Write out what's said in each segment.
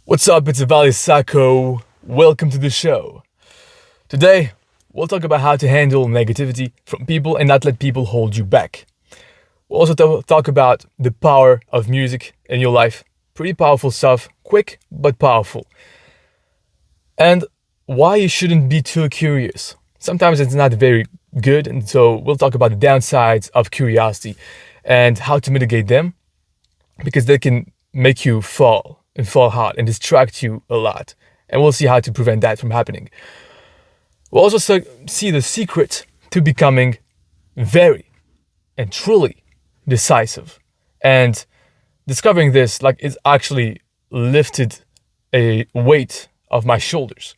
What's up? It's Ivaldi Sako. Welcome to the show. Today, we'll talk about how to handle negativity from people and not let people hold you back. We'll also talk about the power of music in your life. Pretty powerful stuff, quick but powerful. And why you shouldn't be too curious. Sometimes it's not very good, and so we'll talk about the downsides of curiosity and how to mitigate them, because they can make you fall hard and distract you a lot. And we'll see how to prevent that from happening. We'll also see the secret to becoming very and truly decisive. And discovering this, it's actually lifted a weight off my shoulders.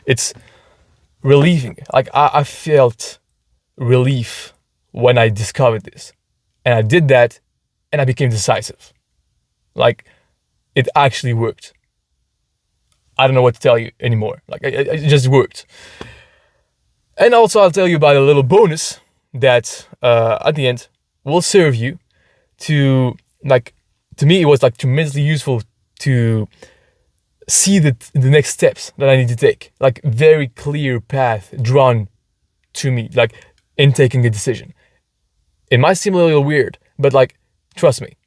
It's relieving. I felt relief when I discovered this. And I did that and I became decisive. It actually worked. I don't know what to tell you anymore. It just worked. And also I'll tell you about a little bonus that at the end will serve you to me it was tremendously useful to see the next steps that I need to take. Very clear path drawn to me, in taking a decision. It might seem a little weird, but trust me,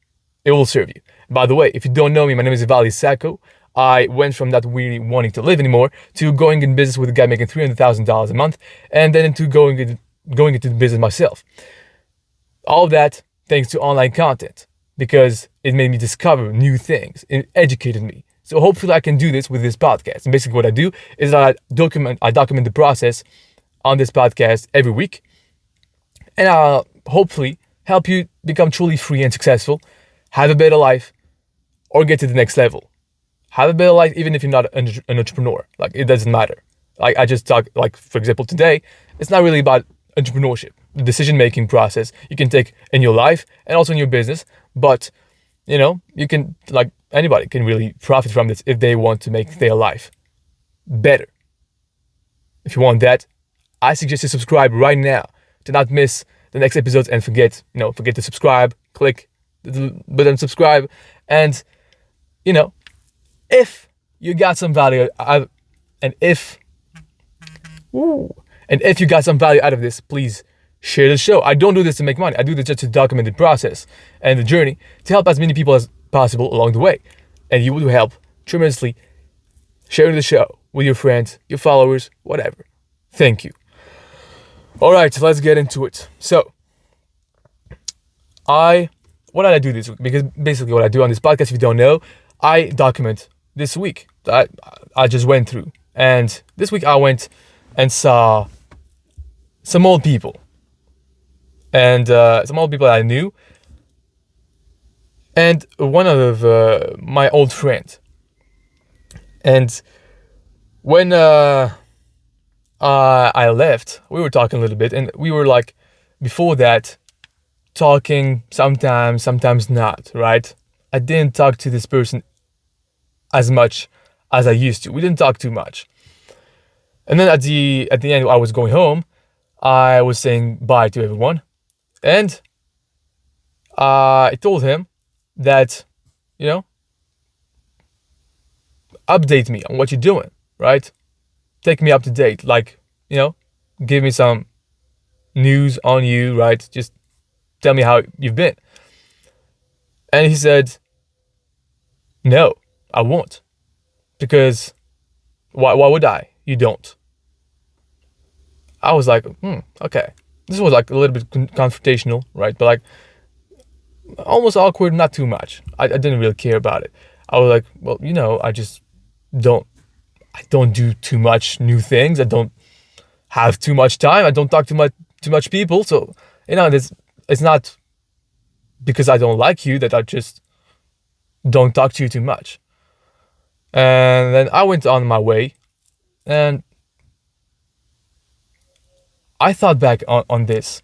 it will serve you. By the way, if you don't know me, my name is Ivaldi Sako. I went from not really wanting to live anymore to going in business with a guy making $300,000 a month, and then into going into the business myself. All of that thanks to online content, because it made me discover new things. It educated me. So hopefully I can do this with this podcast. And basically what I do is that I document the process on this podcast every week, and I'll hopefully help you become truly free and successful, have a better life, or get to the next level. Have a better life even if you're not an entrepreneur. It doesn't matter. I just talk, for example, today, it's not really about entrepreneurship, the decision-making process you can take in your life and also in your business. But, you can, anybody can really profit from this if they want to make their life better. If you want that, I suggest you subscribe right now to not miss the next episodes, and forget to subscribe, click the button subscribe, and if you got some value and if you got some value out of this, please share the show. I don't do this to make money. I do this just to document the process and the journey to help as many people as possible along the way. And you will help tremendously sharing the show with your friends, your followers, whatever. Thank you. All right, let's get into it. So, what did I do this week? Because basically what I do on this podcast, if you don't know, I document this week that I just went through. And this week I went and saw some old people. And some old people that I knew. And one of my old friends. And when I left, we were talking a little bit. And we were before that, talking sometimes not, right? I didn't talk to this person as much as I used to. We didn't talk too much. And then at the end, I was going home. I was saying bye to everyone. And I told him that, update me on what you're doing, right? Take me up to date. Give me some news on you, right? Just tell me how you've been. And he said, no, I won't. Because why would I? You don't. I was like, okay. This was a little bit confrontational, right? But almost awkward, not too much. I didn't really care about it. I was like, well, I just don't do too much new things. I don't have too much time. I don't talk to too much people. So, it's not because I don't like you that I just don't talk to you too much. And then I went on my way, and I thought back on this.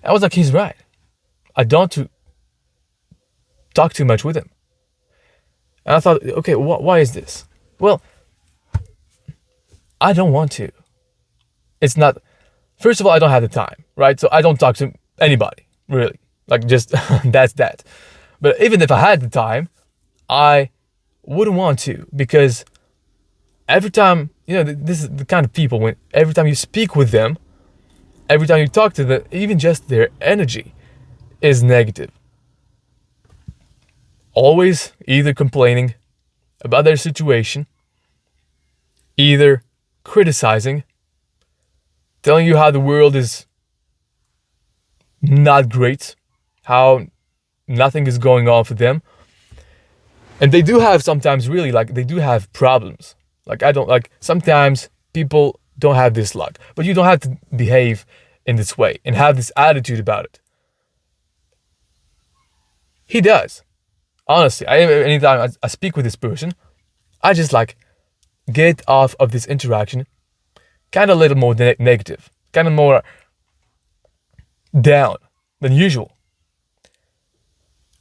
I was like, he's right. I don't talk too much with him. And I thought, okay, why is this? Well, I don't want to. It's not, first of all, I don't have the time, right? So I don't talk to anybody, really. Just, that's that. But even if I had the time, I wouldn't want to, because every time, this is the kind of people when every time you speak with them, every time you talk to them, even just their energy is negative. Always either complaining about their situation, either criticizing, telling you how the world is not great, how nothing is going on for them. And they do have sometimes really, they do have problems. Sometimes people don't have this luck, but you don't have to behave in this way and have this attitude about it. He does. Honestly, anytime I speak with this person, I just get off of this interaction kind of a little more negative, kind of more down than usual.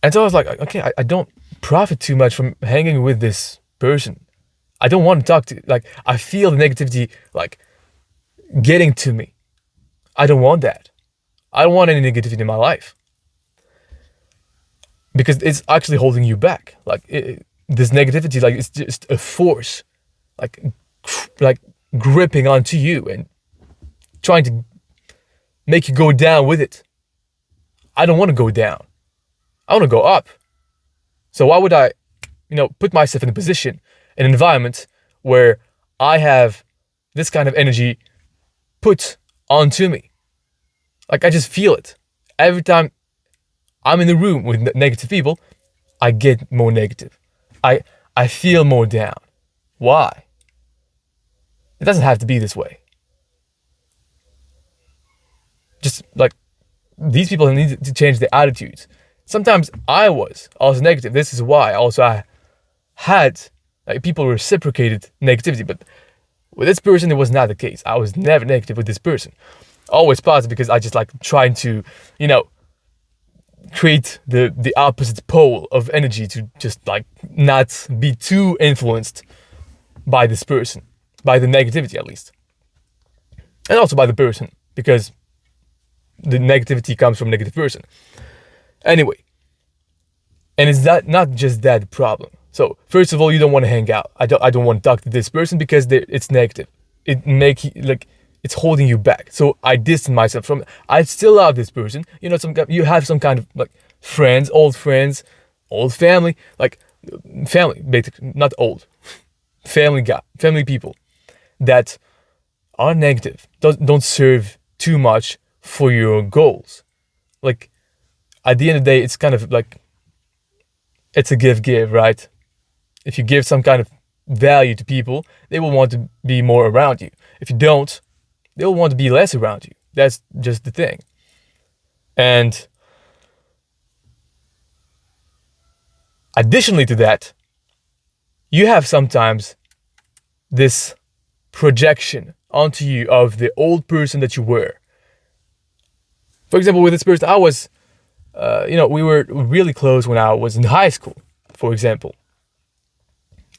And so I was like, okay, I don't profit too much from hanging with this person. I don't want to talk to, I feel the negativity, getting to me. I don't want that. I don't want any negativity in my life. Because it's actually holding you back. This negativity, it's just a force, gripping onto you and trying to make you go down with it. I don't want to go down. I want to go up. So why would I, put myself in a position, an environment where I have this kind of energy put onto me? I just feel it. Every time I'm in the room with negative people, I get more negative. I feel more down. Why? It doesn't have to be this way. Just these people need to change their attitudes. Sometimes I was also negative. This is why also I had people reciprocated negativity, but with this person it was not the case. I was never negative with this person. Always positive, because I just trying to, create the opposite pole of energy to just not be too influenced by this person, by the negativity at least, and also by the person, because the negativity comes from a negative person. Anyway, and it's not just that problem. So first of all, you don't want to hang out. I don't want to talk to this person because it's negative. It it's holding you back. So I distance myself from it. I still love this person. You have some kind of friends, old family, family, basically, not old, family people that are negative, don't serve too much for your goals. At the end of the day, it's kind of it's a give, right? If you give some kind of value to people, they will want to be more around you. If you don't, they will want to be less around you. That's just the thing. And additionally to that, you have sometimes this projection onto you of the old person that you were. For example, with this person, I was, we were really close when I was in high school, for example.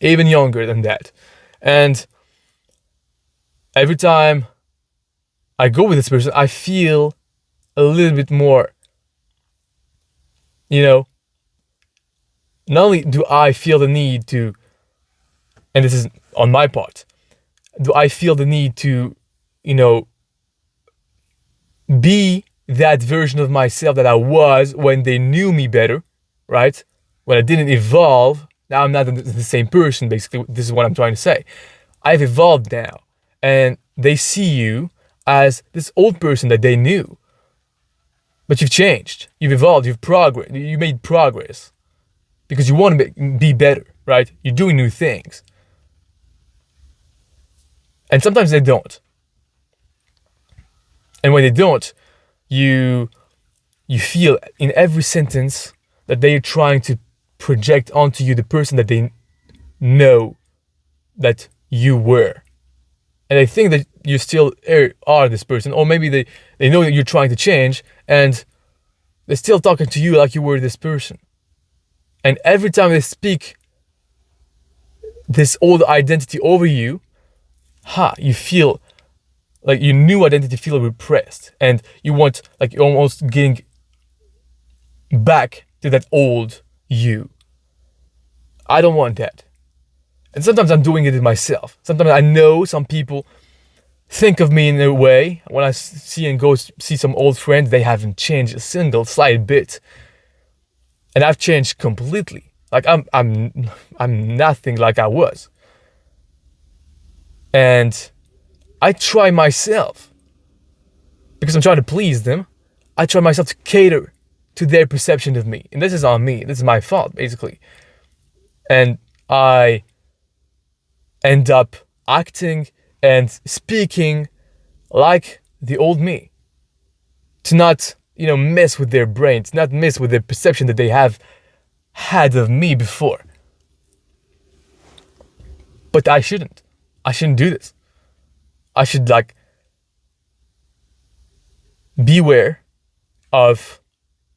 Even younger than that. And every time I go with this person, I feel a little bit more, not only do I feel the need to, and this is on my part, do I feel the need to, be that version of myself that I was when they knew me better, right? When I didn't evolve. Now I'm not the same person, basically. This is what I'm trying to say. I've evolved now. And they see you as this old person that they knew. But you've changed. You've evolved. You made progress. Because you want to be better, right? You're doing new things. And sometimes they don't. And when they don't, you feel in every sentence that they are trying to project onto you the person that they know that you were. And they think that you still are this person, or maybe they know that you're trying to change, and they're still talking to you like you were this person. And every time they speak this old identity over you, you feel like your new identity feel repressed, and you want you're almost getting back to that old you. I don't want that. And sometimes I'm doing it myself. Sometimes I know some people think of me in a way. When I see and go see some old friends, they haven't changed a single slight bit. And I've changed completely. Like I'm nothing like I was. And I try myself, because I'm trying to please them, I try myself to cater to their perception of me. And this is on me. This is my fault, basically. And I end up acting and speaking like the old me. To not, mess with their brains, not mess with their perception that they have had of me before. But I shouldn't. I shouldn't do this. I should beware of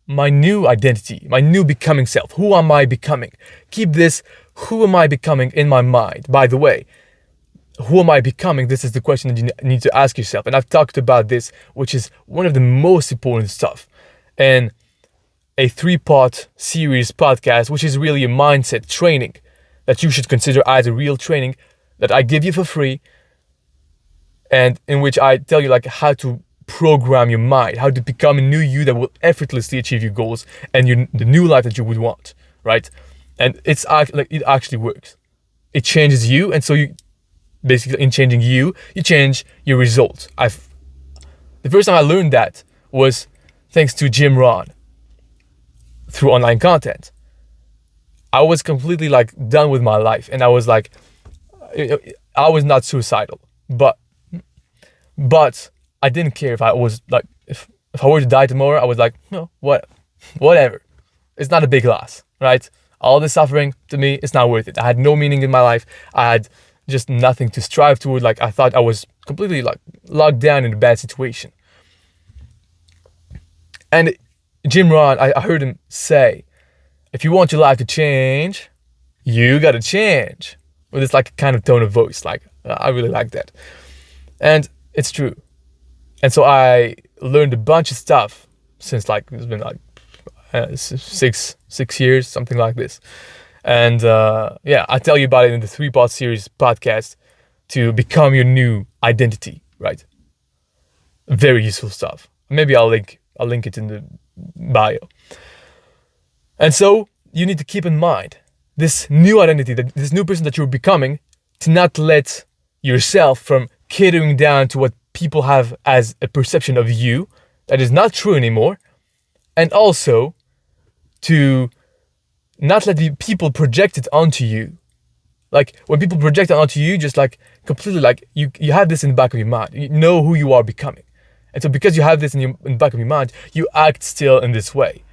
my new identity, my new becoming self. Who am I becoming? Keep this, who am I becoming, in my mind. By the way, who am I becoming? This is the question that you need to ask yourself. And I've talked about this, which is one of the most important stuff in a 3-part series podcast, which is really a mindset training that you should consider as a real training that I give you for free, and in which I tell you how to program your mind, how to become a new you that will effortlessly achieve your goals and the new life that you would want, right? And it actually works. It changes you, and so you basically, in changing you change your results. The first time I learned that was thanks to Jim Rohn through online content. I was completely done with my life, and I was not suicidal, but I didn't care if I was if I were to die tomorrow. I was no, whatever. It's not a big loss, right? All the suffering, to me, it's not worth it. I had no meaning in my life. I had just nothing to strive toward. I thought I was completely locked down in a bad situation. And Jim Rohn, I heard him say, if you want your life to change, you gotta change. With this kind of tone of voice. I really like that. And it's true. And so I learned a bunch of stuff since it's been 6 years, something like this. And I tell you about it in the 3-part series podcast to become your new identity, right? Very useful stuff. Maybe I'll link it in the bio. And so you need to keep in mind this new identity, this new person that you're becoming, to not let yourself from catering down to what people have as a perception of you that is not true anymore, and also to not let the people project it onto you. When people project it onto you, just completely you have this in the back of your mind. You know who you are becoming. And so because you have this in the back of your mind, you act still in this way.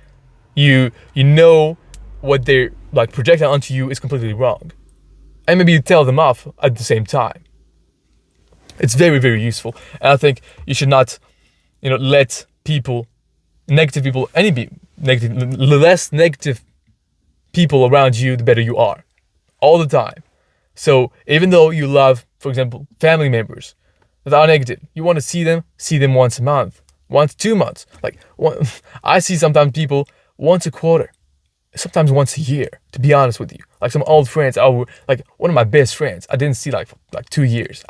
You know what they're projecting onto you is completely wrong. And maybe you tell them off at the same time. It's very, very useful. And I think you should not, let negative people, less negative people around you, the better you are. All the time. So even though you love, for example, family members that are negative, you want to see them once a month, once 2 months. I see sometimes people once a quarter, sometimes once a year, to be honest with you. Some old friends, one of my best friends, I didn't see for 2 years.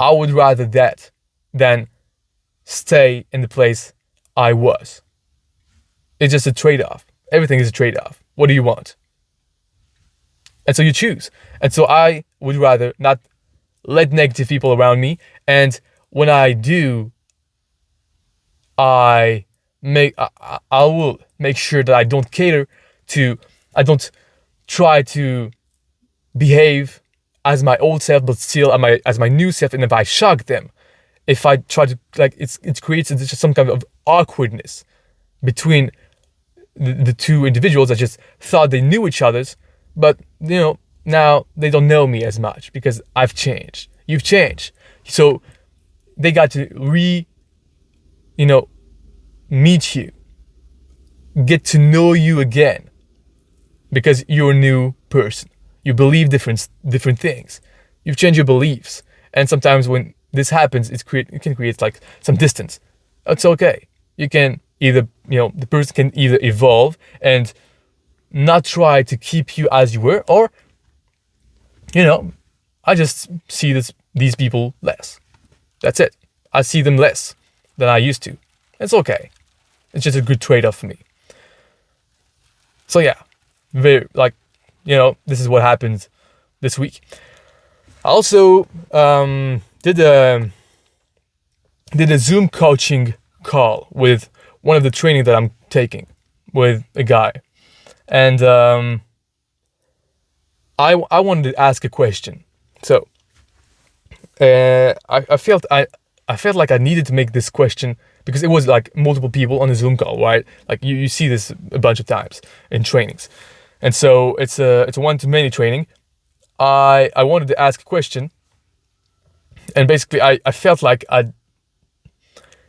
I would rather that than stay in the place I was. It's just a trade-off. Everything is a trade-off. What do you want? And so you choose. And so I would rather not let negative people around me. And when I do, I will make sure that I don't I don't try to behave as my old self, but still as my new self. And if I shock them, if I try to, it creates just some kind of awkwardness between the two individuals that just thought they knew each other's, but now they don't know me as much because I've changed. You've changed. So they got to meet you, get to know you again, because you're a new person. You believe different things. You've changed your beliefs. And sometimes when this happens, it can create some distance. It's okay. You can either, the person can either evolve and not try to keep you as you were, or, I just see these people less. That's it. I see them less than I used to. It's okay. It's just a good trade-off for me. So yeah, this is what happened this week. I also did a Zoom coaching call with one of the training that I'm taking with a guy, and I wanted to ask a question. So I felt like I needed to make this question because it was like multiple people on a Zoom call, right? Like you see this a bunch of times in trainings, and so it's a one-to-many training. I wanted to ask a question, and basically I felt like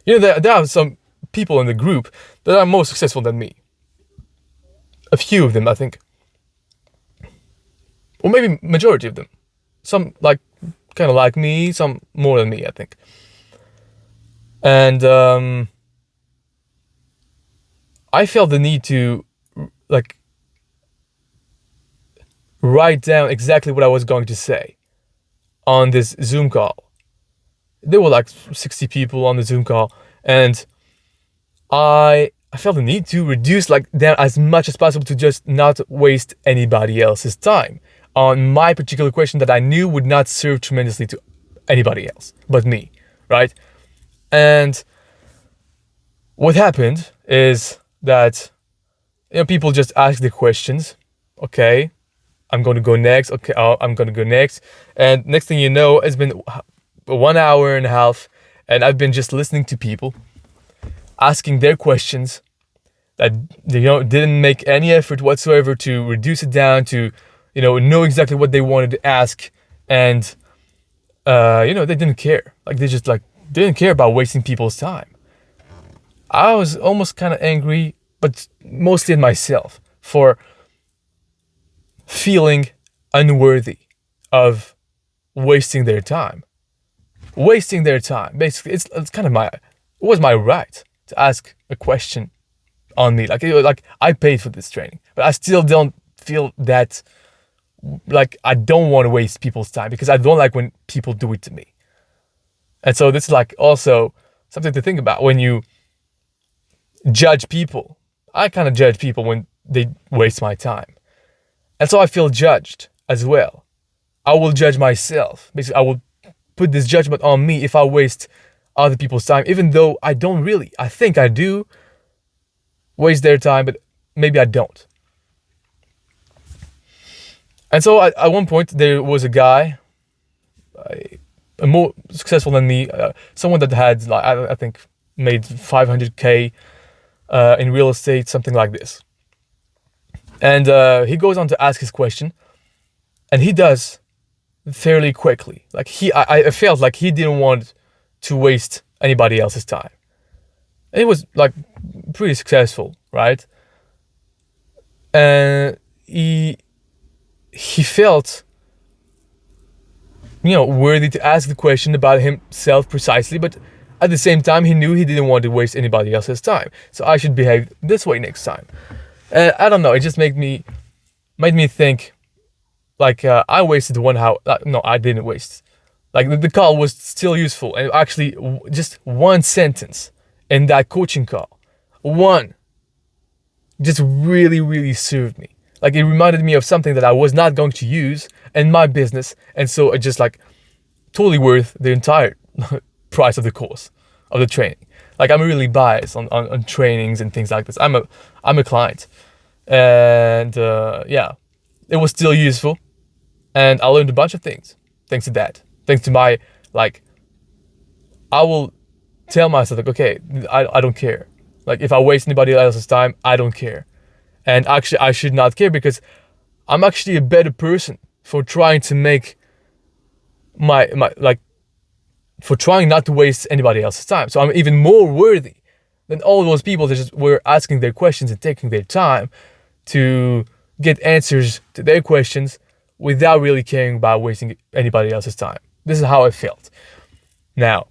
there are some people in the group that are more successful than me. A few of them, I think, or maybe majority of them. Some kind of like me, some more than me, I think. And I felt the need to write down exactly what I was going to say on this Zoom call. There were 60 people on the Zoom call, and I felt the need to reduce down as much as possible to just not waste anybody else's time on my particular question that I knew would not serve tremendously to anybody else but me, right? And what happened is that people just ask the questions. Okay, I'm going to go next. Okay, I'm going to go next. And next thing you know, it's been 1 hour and a half, and I've been just listening to people asking their questions that didn't make any effort whatsoever to reduce it down to know exactly what they wanted to ask, and they didn't care. They just didn't care about wasting people's time. I was almost kind of angry, but mostly at myself for feeling unworthy of wasting their time. Basically, it's kind of it was my right to ask a question on me. I paid for this training, but I still don't feel that I don't want to waste people's time, because I don't like when people do it to me. And so this is also something to think about when you judge people. I kind of judge people when they waste my time. And so I feel judged as well. I will judge myself. Basically, I will put this judgment on me if I waste other people's time, even though I don't really. I think I do waste their time, but maybe I don't. And so at one point, there was a guy, more successful than me, someone that had, I think, made 500K in real estate, something like this. And he goes on to ask his question, and he does fairly quickly. I felt like he didn't want to waste anybody else's time. And he was pretty successful, right? And he felt worthy to ask the question about himself precisely, but at the same time he knew he didn't want to waste anybody else's time, so I should behave this way next time. I don't know, it just made me think I wasted 1 hour. No, I didn't waste. The call was still useful, and actually just one sentence in that coaching call, one, just really, really served me. It reminded me of something that I was not going to use in my business, and so it just totally worth the entire price of the course, of the training. I'm really biased on trainings and things like this. I'm a client, and it was still useful, and I learned a bunch of things thanks to that. Thanks to my I will tell myself okay, I don't care. If I waste anybody else's time, I don't care. And actually, I should not care, because I'm actually a better person for trying to make for trying not to waste anybody else's time. So I'm even more worthy than all those people that just were asking their questions and taking their time to get answers to their questions without really caring about wasting anybody else's time. This is how I felt. Now,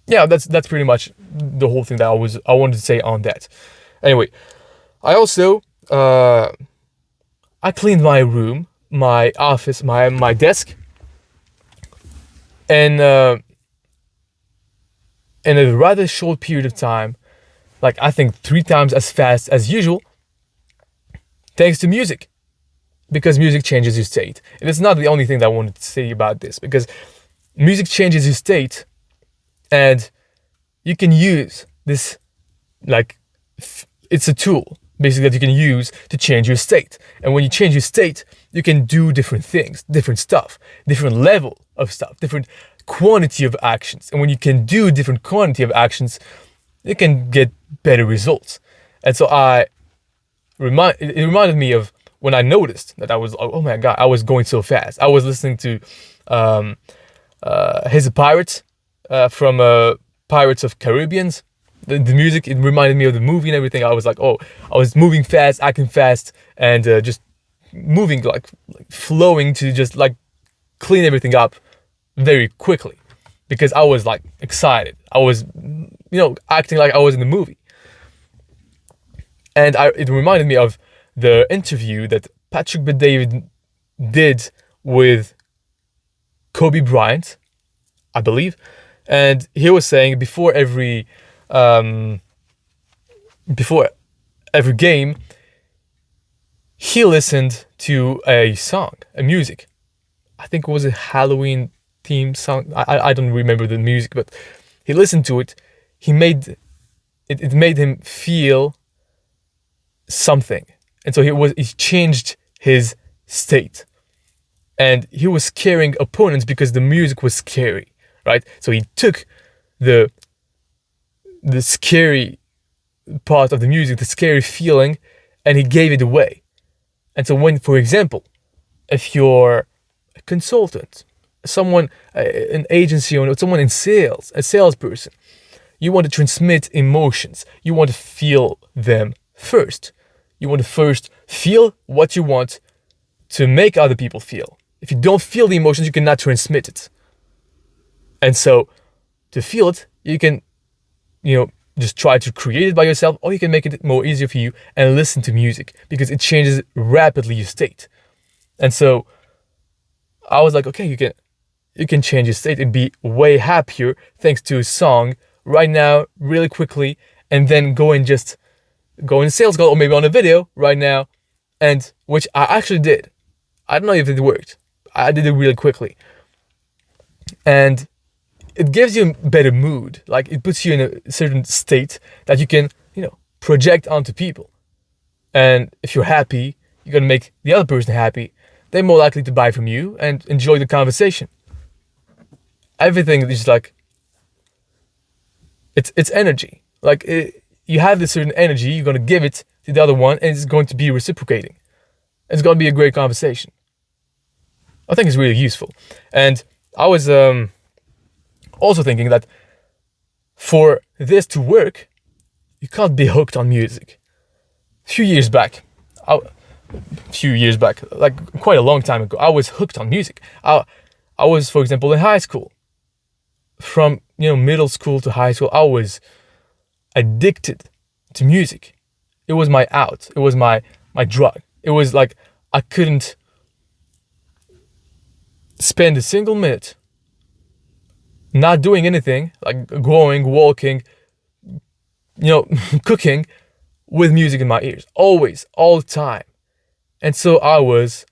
yeah, that's pretty much the whole thing that I wanted to say on that. Anyway, I also I cleaned my room, my office, my desk, and in a rather short period of time, like I think 3 times as fast as usual, thanks to music. Because music changes your state. And it's not the only thing that I wanted to say about this, because music changes your state, and you can use this, like, it's a tool basically that you can use to change your state. And when you change your state, you can do different things, different stuff, different level of stuff, different quantity of actions. And when you can do different quantity of actions, you can get better results. And so it reminded me of when I noticed that I was, oh my God, I was going so fast. I was listening to He's a Pirate from Pirates of Caribbeans. The music, it reminded me of the movie and everything. I was like, oh, I was moving fast, acting fast, and just moving, like flowing to just like clean everything up very quickly because I was like excited. I was, acting like I was in the movie. And it reminded me of the interview that Patrick Bet-David did with Kobe Bryant, I believe. And he was saying before every game, he listened to a song, a music. I think it was a Halloween theme song. I don't remember the music, but he listened to it. It made him feel something. And so he changed his state. And he was scaring opponents because the music was scary, right? So he took the scary part of the music, the scary feeling, and he gave it away. And so when, for example, if you're a consultant, an agency owner, someone in sales, a salesperson, you want to transmit emotions. You want to feel them first. You want to first feel what you want to make other people feel. If you don't feel the emotions, you cannot transmit it. And so to feel it, you can, just try to create it by yourself, or you can make it more easier for you and listen to music because it changes rapidly your state. And so I was like, okay, you can change your state and be way happier thanks to a song right now, really quickly, and then go in a sales call or maybe on a video right now, and which I actually did. I don't know if it worked. I did it really quickly. And it gives you a better mood. Like it puts you in a certain state that you can, project onto people. And if you're happy, you're going to make the other person happy. They're more likely to buy from you and enjoy the conversation. Everything is like, it's energy. Like you have this certain energy, you're going to give it to the other one, and it's going to be reciprocating. It's going to be a great conversation. I think it's really useful. And I was also thinking that for this to work, you can't be hooked on music. A few years back, like quite a long time ago, I was hooked on music. I was, for example, in high school. From middle school to high school, I was addicted to music. It was my out. It was my drug. It was like I couldn't spend a single minute not doing anything, like going, walking, cooking, with music in my ears. Always, all the time. And so I was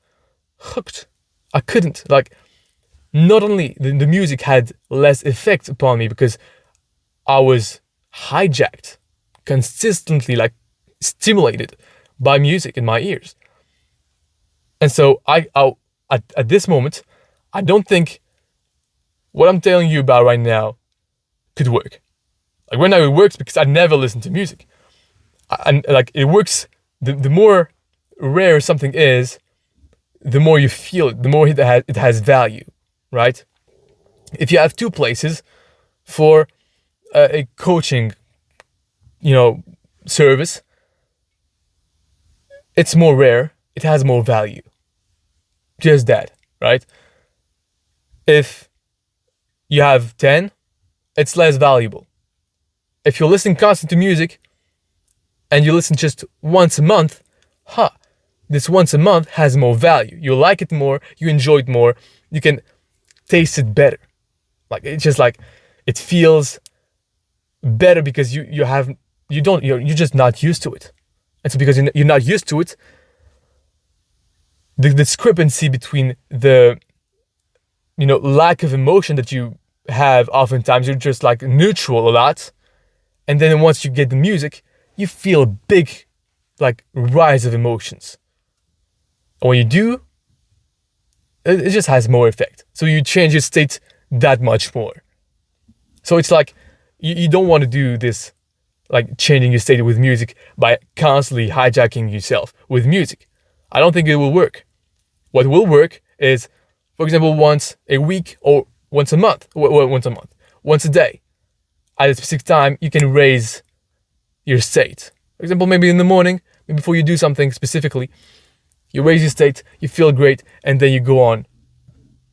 hooked. I couldn't, not only the music had less effect upon me because I was hijacked, consistently, stimulated by music in my ears. And so I at this moment, I don't think what I'm telling you about right now could work. Like right now it works because I never listen to music. And it works, the more rare something is, the more you feel it, the more it has value, right? If you have 2 places for a coaching, service, it's more rare, it has more value. Just that, right? If you have 10, it's less valuable. If you're listening constantly to music, and you listen just once a month, this once a month has more value. You like it more, you enjoy it more, you can taste it better. Like it's just like it feels better because you're just not used to it. And so because you're not used to it, the discrepancy between the lack of emotion that you have, oftentimes you're just like neutral a lot, and then once you get the music, you feel a big like rise of emotions. And when you do, it just has more effect. So you change your state that much more. So it's like you don't want to do this, like changing your state with music by constantly hijacking yourself with music. I don't think it will work. What will work is, for example, once a week or once a month, once a day, at a specific time, you can raise your state. For example, maybe in the morning, maybe before you do something specifically, you raise your state, you feel great, and then you go on,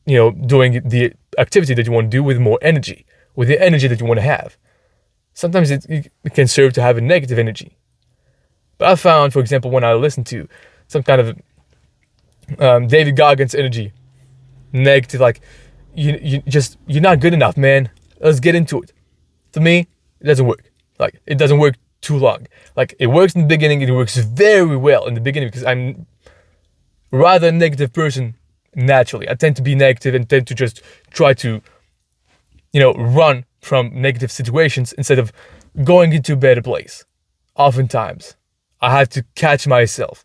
doing the activity that you want to do with more energy, with the energy that you want to have. Sometimes it can serve to have a negative energy. But I found, for example, when I listen to some kind of David Goggins energy, negative, like you're not good enough, man. Let's get into it. To me, it doesn't work. Like it doesn't work too long. Like it works in the beginning, it works very well in the beginning because I'm rather a negative person naturally. I tend to be negative and tend to just try to, run from negative situations instead of going into a better place. Oftentimes, I have to catch myself,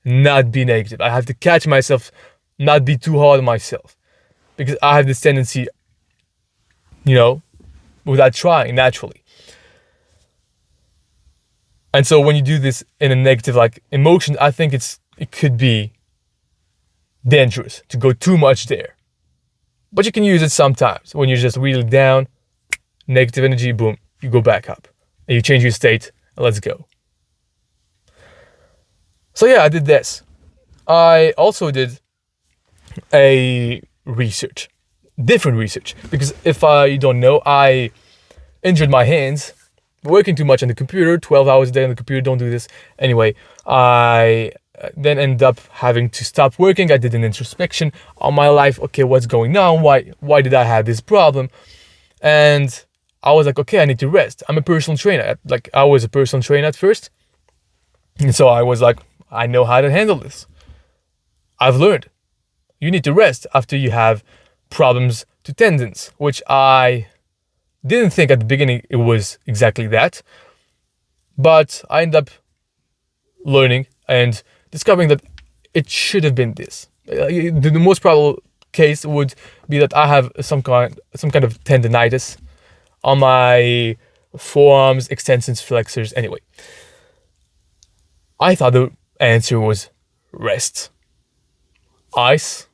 not be negative. I have to catch myself, not be too hard on myself. Because I have this tendency, without trying, naturally. And so when you do this in a negative like emotion, I think it could be dangerous to go too much there. But you can use it sometimes when you're just really down, negative energy, boom, you go back up. And you change your state, and let's go. So yeah, I did this. I also did a different research, because if I don't know, I injured my hands working too much on the computer, 12 hours a day on the computer. Don't do this. Anyway, I then ended up having to stop working. I did an introspection on my life. Okay, what's going on? Why did I have this problem? And I was like, okay, I need to rest. I'm a personal trainer. Like I was a personal trainer at first. And so I was like, I know how to handle this. I've learned. You need to rest after you have problems to tendons, which I didn't think at the beginning it was exactly that. But I ended up learning and discovering that it should have been this. The most probable case would be that I have some kind of tendonitis on my forearms, extensors, flexors. Anyway, I thought the answer was rest, ice,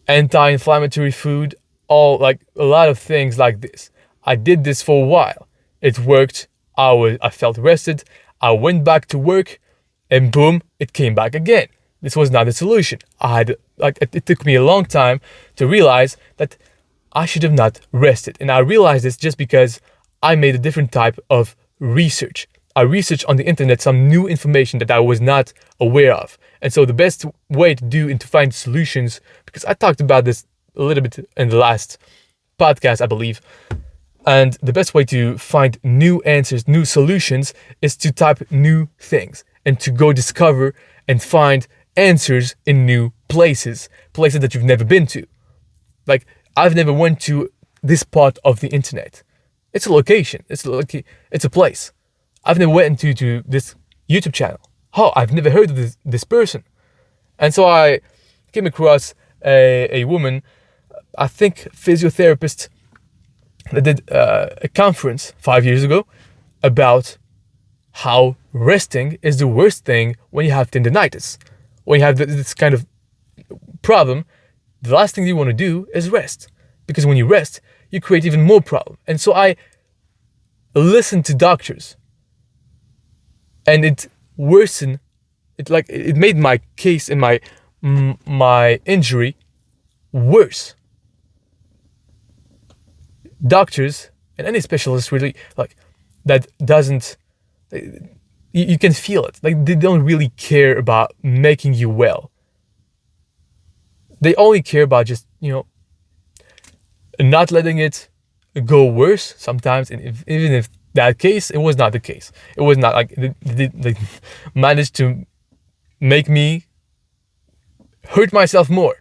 anti-inflammatory food, all like a lot of things like this. I did this for a while. It worked. I felt rested. I went back to work, and boom, it came back again. This was not the solution. It took me a long time to realize that I should have not rested. And I realized this just because I made a different type of research. I researched on the internet some new information that I was not aware of. And so the best way to do and to find solutions, because I talked about this a little bit in the last podcast, I believe, and the best way to find new answers, new solutions, is to type new things and to go discover and find answers in new places that you've never been to. Like, I've never went to this part of the internet. It's a location. It's a place. I've never went to this YouTube channel. I've never heard of this person. And so I came across a woman, I think physiotherapist, that did a conference 5 years ago about how resting is the worst thing when you have tendonitis. When you have this kind of problem, the last thing you want to do is rest. Because when you rest, you create even more problem. And so I listened to doctors, and it worsened. It made my case and my injury worse. Doctors and any specialist really that You can feel it. Like, they don't really care about making you well. They only care about just, not letting it go worse sometimes. And even if that case, it was not the case. It was not like they managed to make me hurt myself more.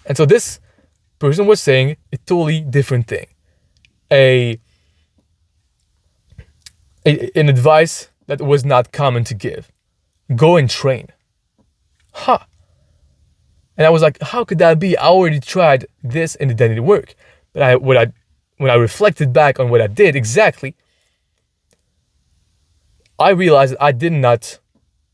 And so this person was saying a totally different thing. An advice that was not common to give. Go and train. And I was like, how could that be? I already tried this and it didn't work. But when I reflected back on what I did exactly, I realized that I did not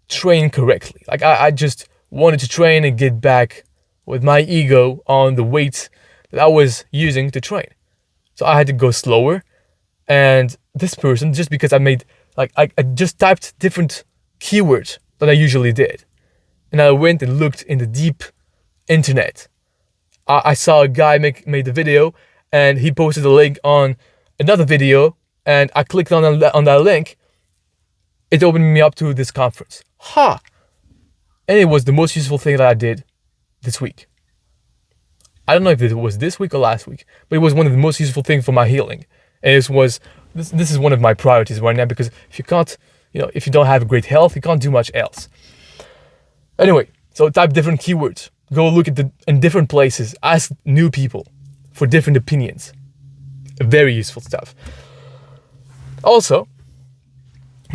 train correctly. Like, I just wanted to train and get back with my ego on the weight that I was using to train. So I had to go slower. And this person, just because I just typed different keywords than I usually did. And I went and looked in the deep internet. I saw a guy made a video, and he posted a link on another video, and I clicked on that link. It opened me up to this conference. And it was the most useful thing that I did this week. I don't know if it was this week or last week, but it was one of the most useful things for my healing. And this is one of my priorities right now, because if you can't, if you don't have great health, you can't do much else. Anyway, so type different keywords. Go look in different places. Ask new people for different opinions. Very useful stuff. Also,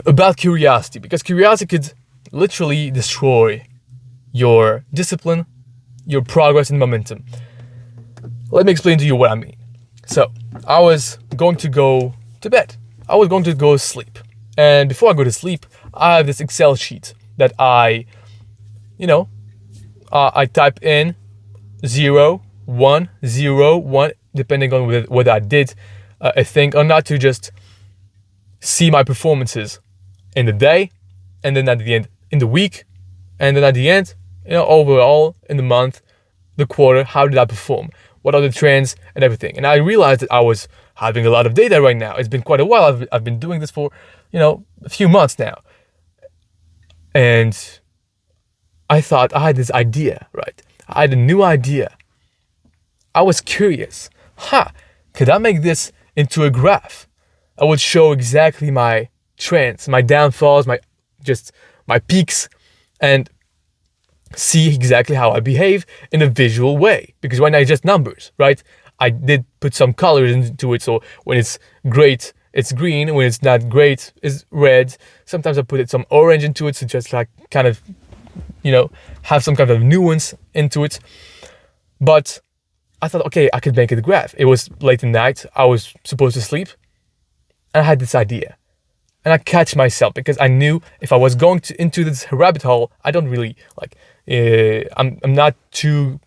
about curiosity, because curiosity could literally destroy your discipline, your progress and momentum. Let me explain to you what I mean. So, I was going to go to bed. I was going to go sleep. And before I go to sleep, I have this Excel sheet that I type in 0, 1, 0, 1, depending on whether I did a thing or not, to just see my performances in the day, and then at the end in the week, and then at the end, overall in the month, the quarter, how did I perform? What are the trends and everything? And I realized that I was having a lot of data right now. It's been quite a while. I've been doing this for, a few months now. And I thought I had this idea, right? I had a new idea. I was curious. Could I make this into a graph? I would show exactly my trends, my downfalls, my peaks, and see exactly how I behave in a visual way. Because right now it's just numbers, right? I did put some colors into it, so when it's great, it's green. When it's not great, it's red. Sometimes I put some orange into it, so just like kind of, have some kind of nuance into it. But I thought, okay, I could make it a graph. It was late at night. I was supposed to sleep. And I had this idea. And I catch myself, because I knew if I was going into this rabbit hole, I don't really I'm not too,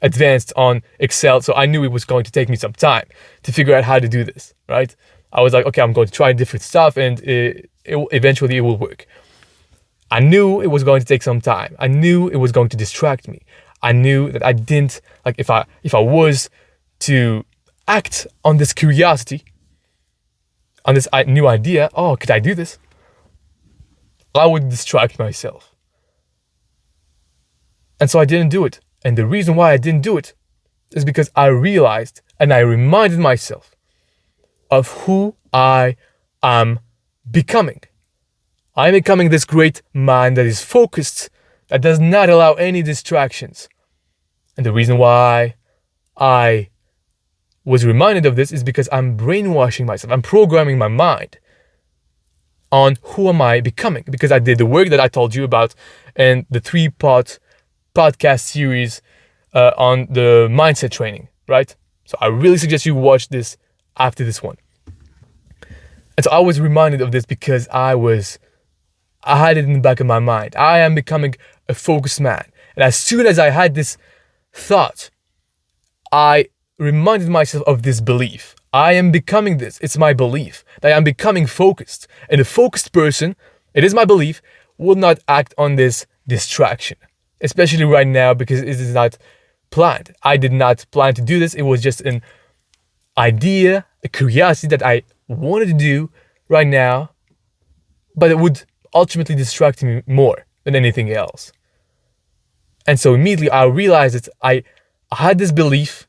advanced on Excel. So I knew it was going to take me some time to figure out how to do this, right? I was like, okay, I'm going to try different stuff, and eventually it will work. I knew it was going to take some time. I knew it was going to distract me. I knew that I didn't, if I was to act on this curiosity, on this new idea, could I do this? I would distract myself. And so I didn't do it. And the reason why I didn't do it is because I realized and I reminded myself of who I am becoming. I'm becoming this great man that is focused, that does not allow any distractions. And the reason why I was reminded of this is because I'm brainwashing myself. I'm programming my mind on who am I becoming, because I did the work that I told you about in the 3-part podcast series on the mindset training, right? So I really suggest you watch this after this one. And so I was reminded of this because I had it in the back of my mind. I am becoming a focused man. And as soon as I had this thought, I reminded myself of this belief. I am becoming this. It's my belief that I am becoming focused. And a focused person, it is my belief, will not act on this distraction. Especially right now, because it is not planned. I did not plan to do this. It was just an idea, a curiosity that I wanted to do right now, but it would ultimately distract me more than anything else. And so immediately I realized that I had this belief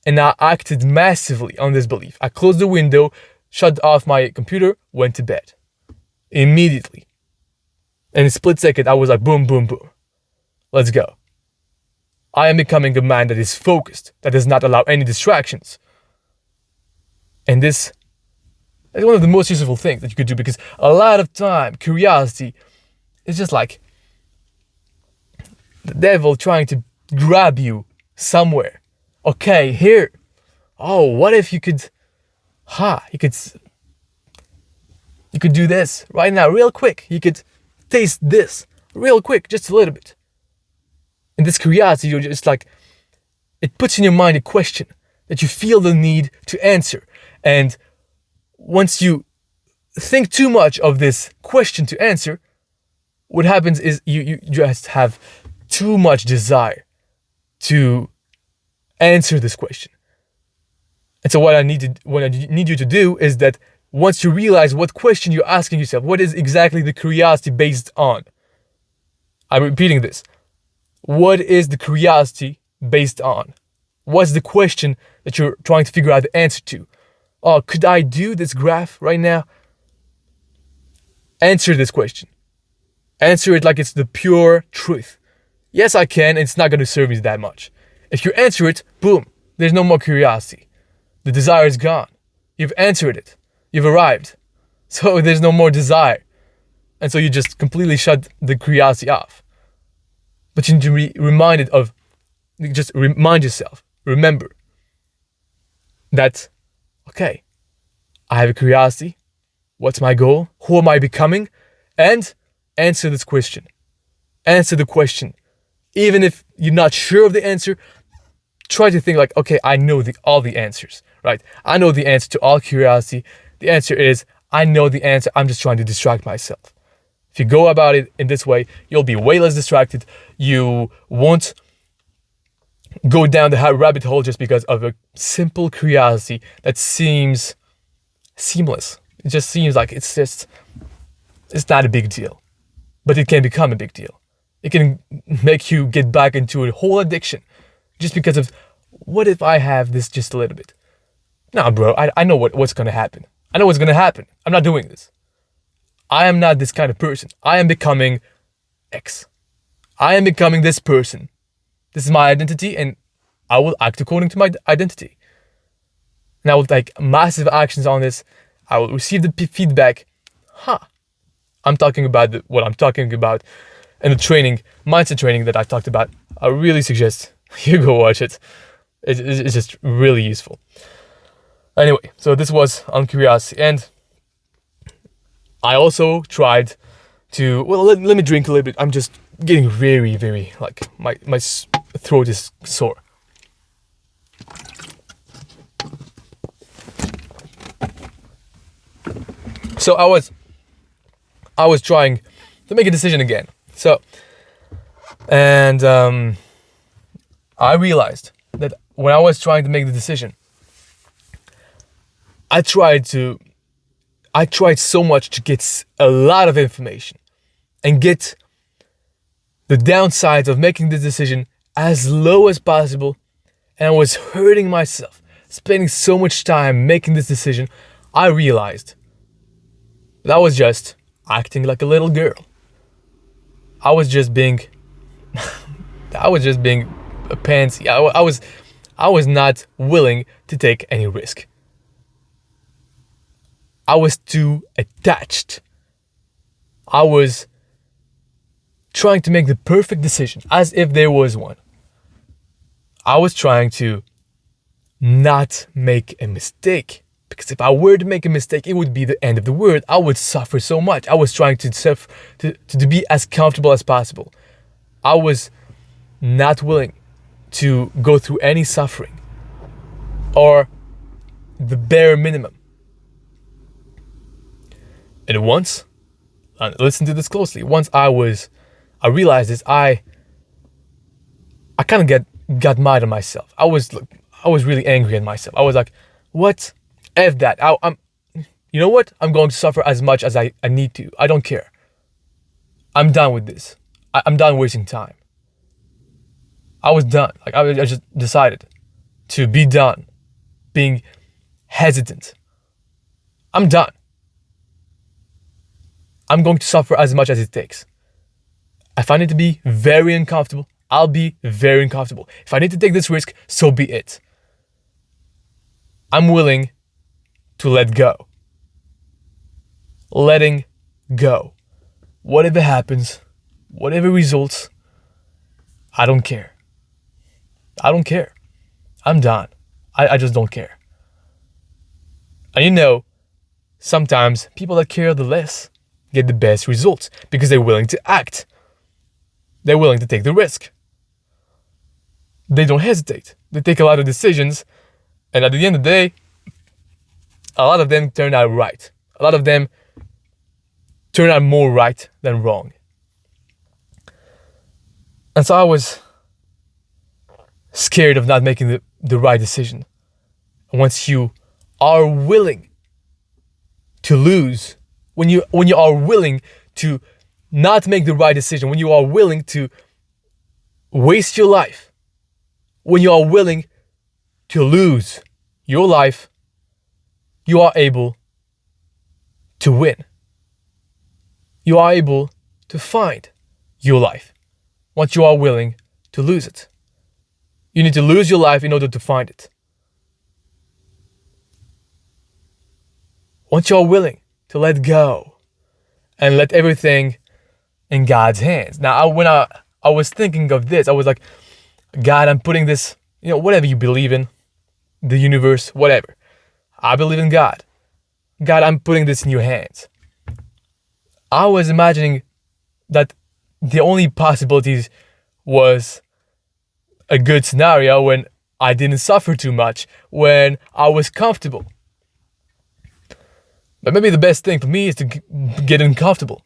and I acted massively on this belief. I closed the window, shut off my computer, went to bed. Immediately. In a split second, I was like, boom, boom, boom. Let's go. I am becoming a man that is focused, that does not allow any distractions. And this is one of the most useful things that you could do, because a lot of time, curiosity is just like the devil trying to grab you somewhere. Okay, here. Oh, what if you could, you could do this right now, real quick. You could taste this real quick, just a little bit. And this curiosity, you're just like, it puts in your mind a question that you feel the need to answer. And once you think too much of this question to answer, what happens is you just have too much desire to answer this question. And so what I need you to do is that once you realize what question you're asking yourself, what is exactly the curiosity based on? I'm repeating this. What is the curiosity based on? What's the question that you're trying to figure out the answer to? Oh, could I do this graph right now? Answer this question. Answer it like it's the pure truth. Yes, I can, and it's not going to serve me that much. If you answer it, boom, there's no more curiosity. The desire is gone. You've answered it. You've arrived. So there's no more desire. And so you just completely shut the curiosity off. But you need to remind yourself, remember that, okay, I have a curiosity. What's my goal? Who am I becoming? And answer this question. Answer the question. Even if you're not sure of the answer, try to think like, okay, I know all the answers, right? I know the answer to all curiosity. The answer is, I know the answer. I'm just trying to distract myself. If you go about it in this way, you'll be way less distracted. You won't go down the rabbit hole just because of a simple curiosity that seems seamless. It just seems like it's not a big deal. But it can become a big deal. It can make you get back into a whole addiction just because of, what if I have this just a little bit? No, bro, I know what's going to happen. I know what's going to happen. I'm not doing this. I am not this kind of person. I am becoming X. I am becoming this person. This is my identity, and I will act according to my identity. And I will take massive actions on this. I will receive the feedback. I'm talking about what I'm talking about in the training, mindset training that I talked about. I really suggest you go watch it. It's just really useful. Anyway, so this was on curiosity. And I also tried to, let me drink a little bit. I'm just getting very, very, like, my throat is sore. So I was trying to make a decision again. So, and I realized that when I was trying to make the decision, I tried so much to get a lot of information and get the downsides of making the decision as low as possible. And I was hurting myself, spending so much time making this decision. I realized that I was just acting like a little girl. I was just being a pansy. I was not willing to take any risk. I was too attached. I was trying to make the perfect decision, as if there was one. I was trying to not make a mistake, because if I were to make a mistake, it would be the end of the world. I would suffer so much. I was trying to be as comfortable as possible. I was not willing to go through any suffering or the bare minimum. And once, listen to this closely, once I realized this, I kind of got mad at myself. I was really angry at myself. I was like, what? F that. you know what? I'm going to suffer as much as I need to. I don't care. I'm done with this. I'm done wasting time. I was done. Like I just decided to be done being hesitant. I'm done. I'm going to suffer as much as it takes. If I need to be very uncomfortable, I'll be very uncomfortable. If I need to take this risk, so be it. I'm willing to let go. Letting go. Whatever happens, whatever results, I don't care. I don't care. I'm done. I just don't care. And you know, sometimes people that care the less get the best results because they're willing to act. They're willing to take the risk. They don't hesitate. They take a lot of decisions, and at the end of the day, a lot of them turn out right. A lot of them turn out more right than wrong. And so I was scared of not making the right decision. And once you are willing to lose, when you are willing to not make the right decision, when you are willing to waste your life, when you are willing to lose your life, you are able to win. You are able to find your life once you are willing to lose it. You need to lose your life in order to find it. Once you are willing to let go and let everything in God's hands. Now, when I was thinking of this, I was like, God, I'm putting this, whatever you believe in, the universe, whatever. I believe in God. God, I'm putting this in your hands. I was imagining that the only possibilities was a good scenario when I didn't suffer too much, when I was comfortable. But maybe the best thing for me is to get uncomfortable.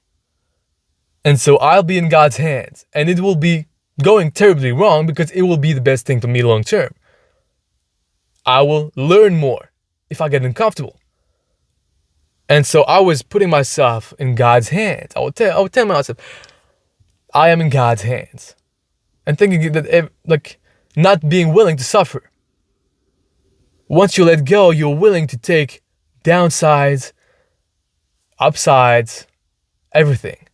And so I'll be in God's hands, and it will be going terribly wrong because it will be the best thing for me long term. I will learn more if I get uncomfortable. And so I was putting myself in God's hands. I would tell myself, I am in God's hands. And thinking that, not being willing to suffer. Once you let go, you're willing to take downsides, upsides, everything.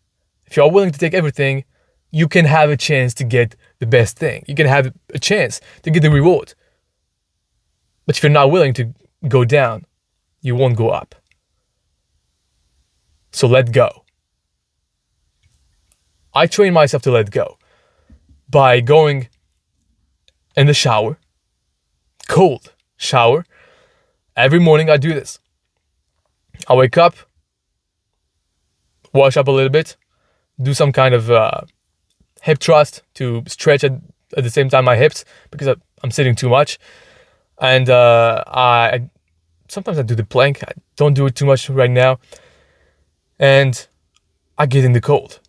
If you are willing to take everything, you can have a chance to get the best thing. You can have a chance to get the reward. But if you're not willing to go down, you won't go up. So let go. I train myself to let go by going in the shower, cold shower. Every morning I do this. I wake up, wash up a little bit, do some kind of hip thrust to stretch at the same time my hips because I'm sitting too much. And sometimes I do the plank. I don't do it too much right now. And I get in the cold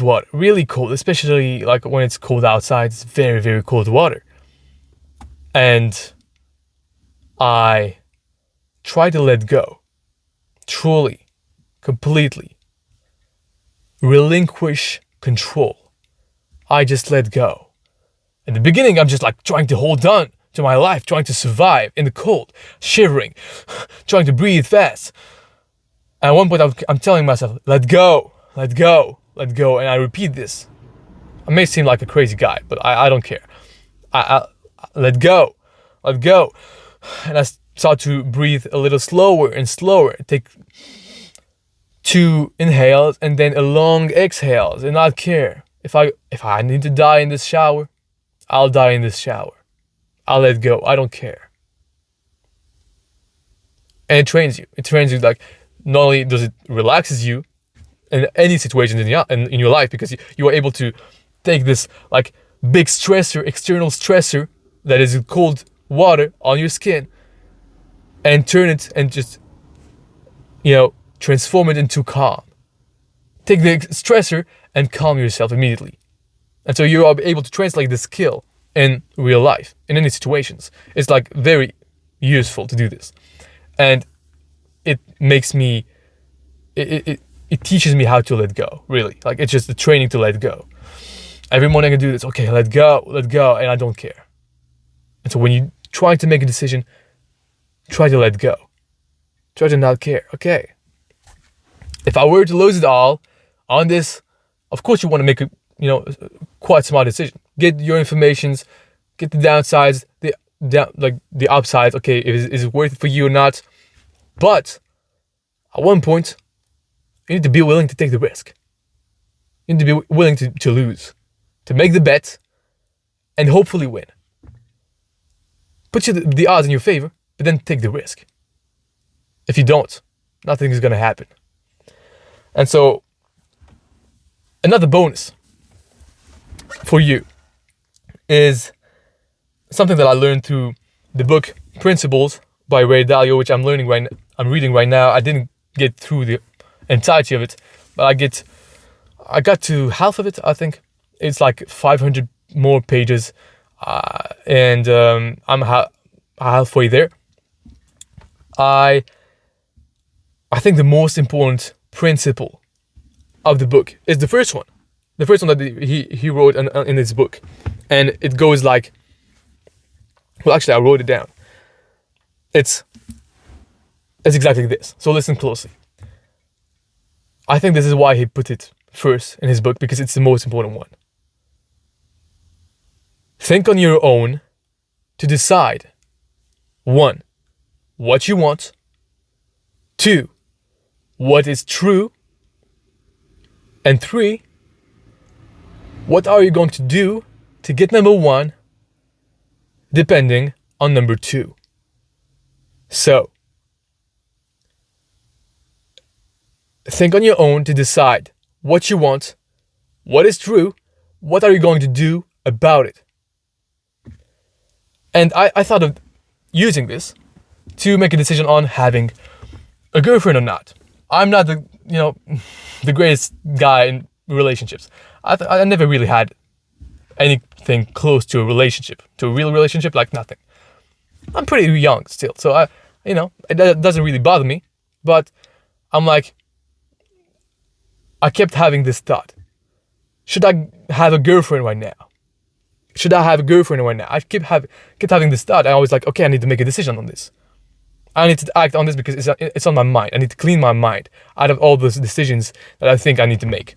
water, really cold, especially like when it's cold outside. It's very, very cold water. And I try to let go, truly, completely, relinquish control. I just let go. In the beginning, I'm just like trying to hold on to my life, trying to survive in the cold, shivering, trying to breathe fast. And at one point, I'm telling myself, let go, let go, let go. And I repeat this. I may seem like a crazy guy, but I don't care. I let go, let go. And I start to breathe a little slower and slower. Take 2 inhales and then a long exhales and not care. If I need to die in this shower, I'll die in this shower. I'll let go. I don't care. And it trains you. It trains you like, not only does it relaxes you in any situation in your life, because you are able to take this like big stressor, external stressor that is cold water on your skin and turn it and just, transform it into calm. Take the stressor and calm yourself immediately. And so you are able to translate the skill in real life, in any situations. It's like very useful to do this. And it makes me, it teaches me how to let go, really. Like, it's just the training to let go. Every morning I do this, okay, let go, and I don't care. And so when you try to make a decision, try to let go. Try to not care. Okay. If I were to lose it all on this, of course you want to make a, quite smart decision. Get your informations, get the downsides, the upsides. Okay, is it worth it for you or not? But at one point, you need to be willing to take the risk. You need to be willing to lose, to make the bet, and hopefully win. Put the odds in your favor, but then take the risk. If you don't, nothing is going to happen. And so, another bonus for you is something that I learned through the book Principles by Ray Dalio, which I'm reading right now. I didn't get through the entirety of it, but I got to half of it, I think. It's like 500 more pages, and I'm halfway there. I think the most important principle of the book is the first one that he wrote in his book, and it goes like, well, actually I wrote it down. It's exactly this. So listen closely. I think this is why he put it first in his book, because it's the most important one. Think on your own to decide 1. What you want. 2. What is true. And 3. What are you going to do to get number 1, depending on number 2. So, think on your own to decide what you want, what is true, what are you going to do about it. And I thought of using this to make a decision on having a girlfriend or not. I'm not the greatest guy in relationships. I never really had anything close to a relationship, to a real relationship, like nothing. I'm pretty young still, so it doesn't really bother me. But I'm like, I kept having this thought: should I have a girlfriend right now? Should I have a girlfriend right now? I kept having this thought, and I was like, okay, I need to make a decision on this. I need to act on this because it's on my mind. I need to clean my mind out of all those decisions that I think I need to make.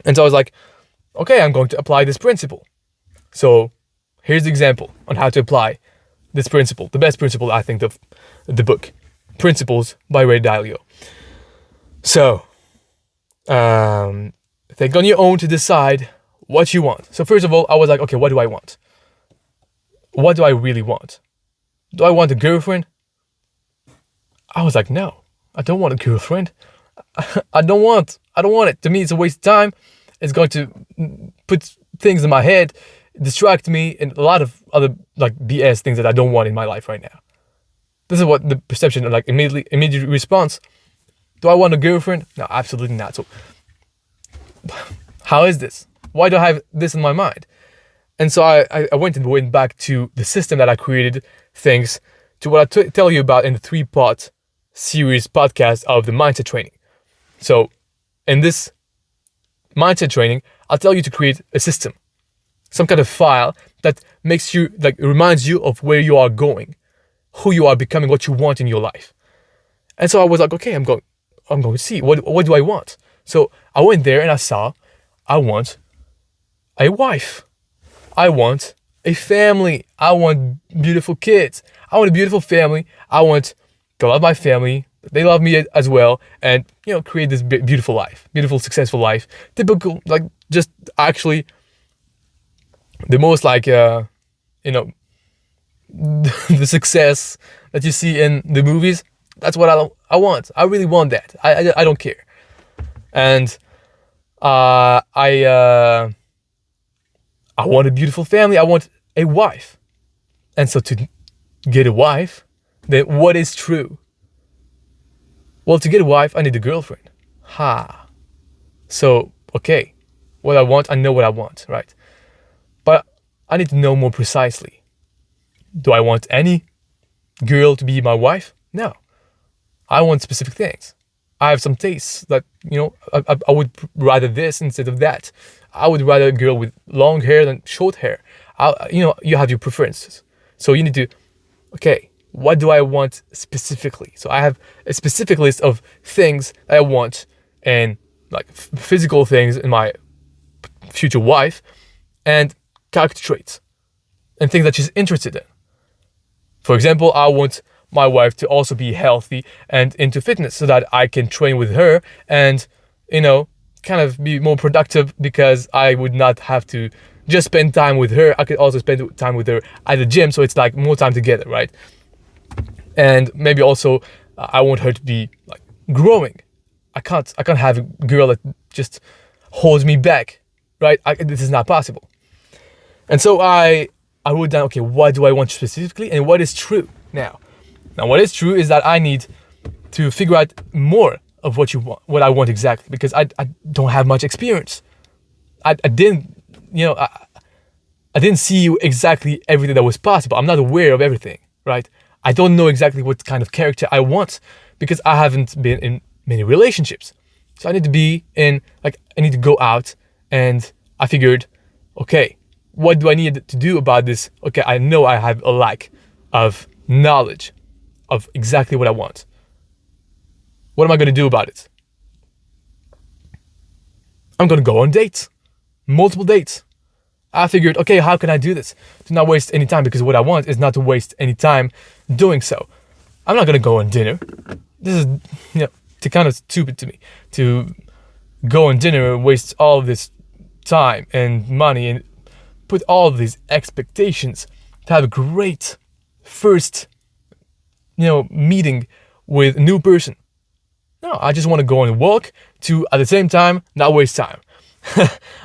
And so I was like, okay, I'm going to apply this principle. So here's the example on how to apply this principle, the best principle I think of the book, Principles by Ray Dalio. So, think on your own to decide what you want. So first of all, I was like, okay, what do I want? What do I really want? Do I want a girlfriend? I was like, no, I don't want a girlfriend. I don't want it. To me, it's a waste of time. It's going to put things in my head, distract me, and a lot of other like BS things that I don't want in my life right now. This is what the perception, like immediate response. Do I want a girlfriend? No, absolutely not. So how is this? Why do I have this in my mind? And so I went back to the system that I created, thanks to what I tell you about in the 3-part series podcast of the mindset training. So in this mindset training, I'll tell you to create a system, some kind of file that makes you, like, reminds you of where you are going, who you are becoming, what you want in your life. And so I was like, okay, I'm going to see what do I want. So I went there and I saw, I want a wife. I want a family. I want beautiful kids. I want a beautiful family. I want to love my family. They love me as well. And, create this beautiful life, beautiful, successful life. Typical, like, just actually the most, like, the success that you see in the movies. That's what I want. I really want that. I don't care. And I want a beautiful family. I want a wife. And so to get a wife, then what is true? Well, to get a wife, I need a girlfriend. So, okay, what I want, I know what I want, right? But I need to know more precisely. Do I want any girl to be my wife? No. I want specific things. I have some tastes that, I would rather this instead of that. I would rather a girl with long hair than short hair. You have your preferences. So you need to, okay, what do I want specifically? So I have a specific list of things that I want, and like physical things in my future wife, and character traits and things that she's interested in. For example, I want my wife to also be healthy and into fitness so that I can train with her and, kind of be more productive, because I would not have to just spend time with her. I could also spend time with her at the gym, so it's like more time together, right? And maybe also I want her to be like growing. I can't have a girl that just holds me back, right? This is not possible. And so I wrote down, okay, what do I want specifically and what is true now? Now, what is true is that I need to figure out more of what I want exactly, because I don't have much experience. I didn't see exactly everything that was possible. I'm not aware of everything, right? I don't know exactly what kind of character I want because I haven't been in many relationships. So I need to go out, and I figured, okay, what do I need to do about this? Okay, I know I have a lack of knowledge of exactly what I want. What am I going to do about it? I'm going to go on dates, multiple dates. I figured, okay, how can I do this to not waste any time? Because what I want is not to waste any time doing so. I'm not going to go on dinner. This is, kind of stupid to me to go on dinner and waste all of this time and money and put all of these expectations to have a great first, meeting with a new person. No, I just want to go on a walk to, at the same time, not waste time.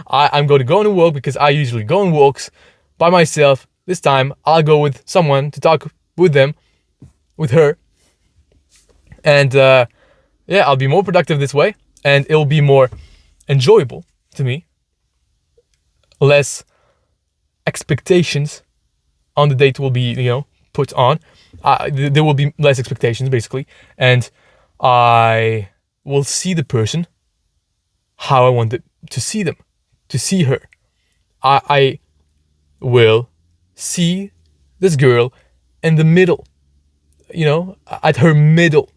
I'm going to go on a walk because I usually go on walks by myself. This time, I'll go with someone to talk with her. And I'll be more productive this way, and it'll be more enjoyable to me. Less expectations on the date will be, put on. There will be less expectations, basically, and I will see the person how I want to see them, to see her. I will see this girl in the middle, at her middle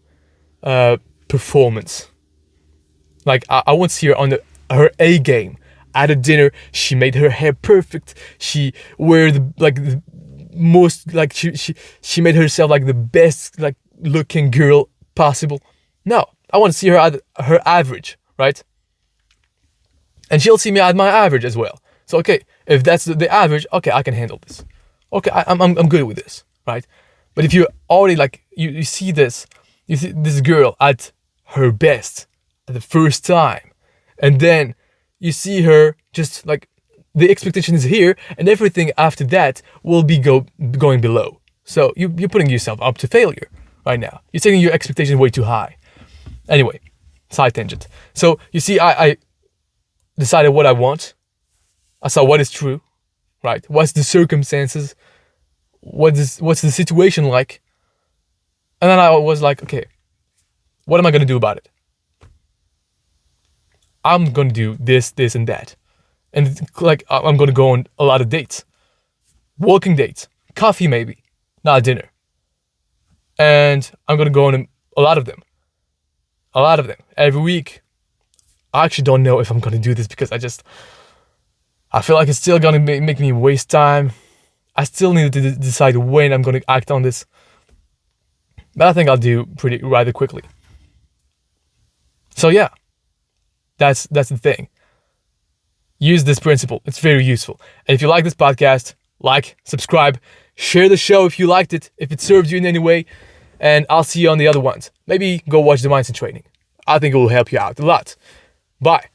performance. Like I want to see her on her A game. At a dinner, she made her hair perfect. She wear the most, like she made herself like the best like looking girl possible. No, I want to see her at her average, right? And she'll see me at my average as well. So okay, if that's the average, okay, I can handle this. Okay, I'm good with this, right? But if you already like you see this girl at her best at the first time, and then you see her just like the expectation is here, and everything after that will be going below. So you're putting yourself up to failure right now. You're setting your expectations way too high. Anyway, side tangent. So you see, I decided what I want. I saw what is true, right? What's the circumstances? What's the situation like? And then I was like, okay, what am I going to do about it? I'm going to do this, and that. And like, I'm going to go on a lot of dates. Walking dates. Coffee maybe. Not dinner. And I'm going to go on a lot of them. A lot of them. Every week. I actually don't know if I'm going to do this because I feel like it's still going to make me waste time. I still need to decide when I'm going to act on this. But I think I'll do rather quickly. So yeah. That's the thing. Use this principle. It's very useful. And if you like this podcast, like, subscribe, share the show if you liked it, if it served you in any way, and I'll see you on the other ones. Maybe go watch the Mindset training. I think it will help you out a lot. Bye.